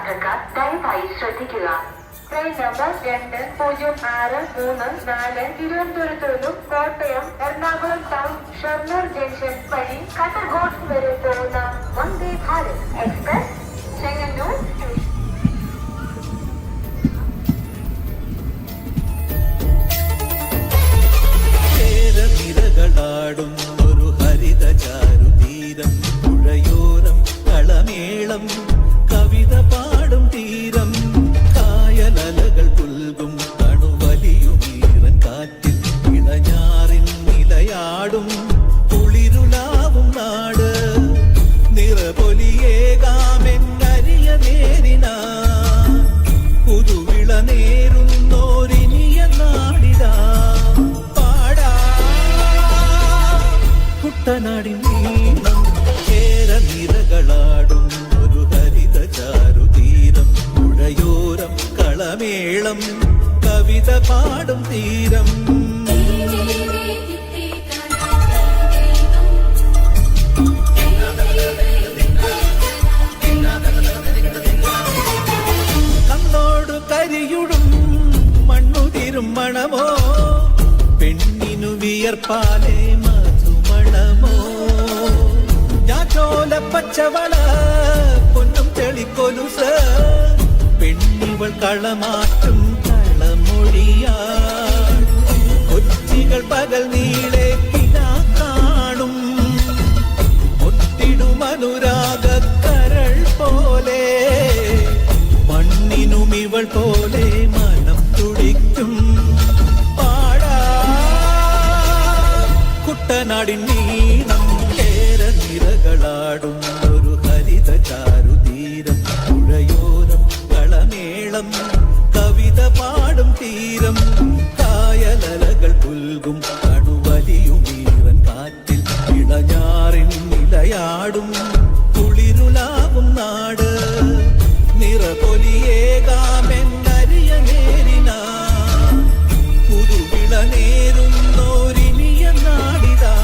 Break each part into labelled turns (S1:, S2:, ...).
S1: യാത്രക്കാർ ദയവായി ശ്രദ്ധിക്കുക. ട്രെയിൻ നമ്പർ 2063 തിരുവനന്തപുരത്ത് നിന്നും കോട്ടയം, എറണാകുളം ടൗൺ, ഷൊർണൂർ ജംഗ്ഷൻ വഴി കാസർഗോഡ് വരെ പോകുന്ന വന്ദേ ഭാരത് എക്സ്പ്രസ് ചെങ്ങന്നൂർ സ്റ്റേഷൻ.
S2: നിരകളാടും ഒരു ഹരിത ചാരുതീരം, പുഴയോരം കളമേളം കവിത പാടും തീരം, കായലലകൾ പുൽകും കണുവലിയുമീറൻ കാറ്റിൽ ഇളഞ്ഞാറിൻ നിലയാടും കുളിരുലാവും നാട്, നിറപൊലിയേകാമെന്നരിയ നേരിനാ പുതുവിള നേരുന്നോരിനിയ നാടിടാ കുട്ടനാടിൻ നീളം നിരകളാടും ഒരു ഹരിത ചാരുതീരം, പുഴയോരം കളമേളം കവിത പാടും തീരം. കണ്ണോടു കരിയുടും മണ്ണുതിരും മണമോ, പെണ്ണിനു വിയർപ്പാലേ മധുമണമോ, ഞാറ്റോല പച്ചവള പൊന്നും തെളിക്കൊലുസ്, പെണ്ണിവൾ കളമാറ്റും കളമൊഴിയാ, കൊച്ചികൾ പകൽ നീളെ കിനാ കാണും, ഒത്തിടും അനുരാഗ കരൾ പോലെ, മണ്ണിനും ഇവൾ പോലെ മനം തുടിക്കും പാടാ കുട്ടനാടിൻ നീളം നിരകളാടും ഒരു ഹരിത ചാരുതീരം, പുഴയോരം കളമേളം കവിത പാടും തീരം, കായലലകൾ പുൽകും കണുവലിയുമീറൻ കാറ്റിൽ ഇളഞ്ഞാറിൻ നിലയാടും കുളിരുലാവും നാട്, നിറപൊലിയേകാമെന്നരിയ നേരിനാ പുതുവിള നേരുന്നോരിനിയ നാടിതാ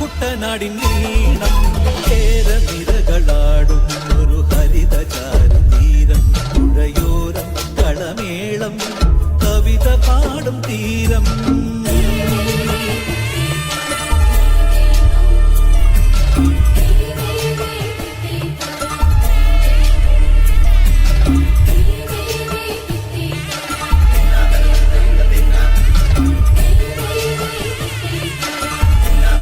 S2: കുട്ടനാടിൻ നീളം നിര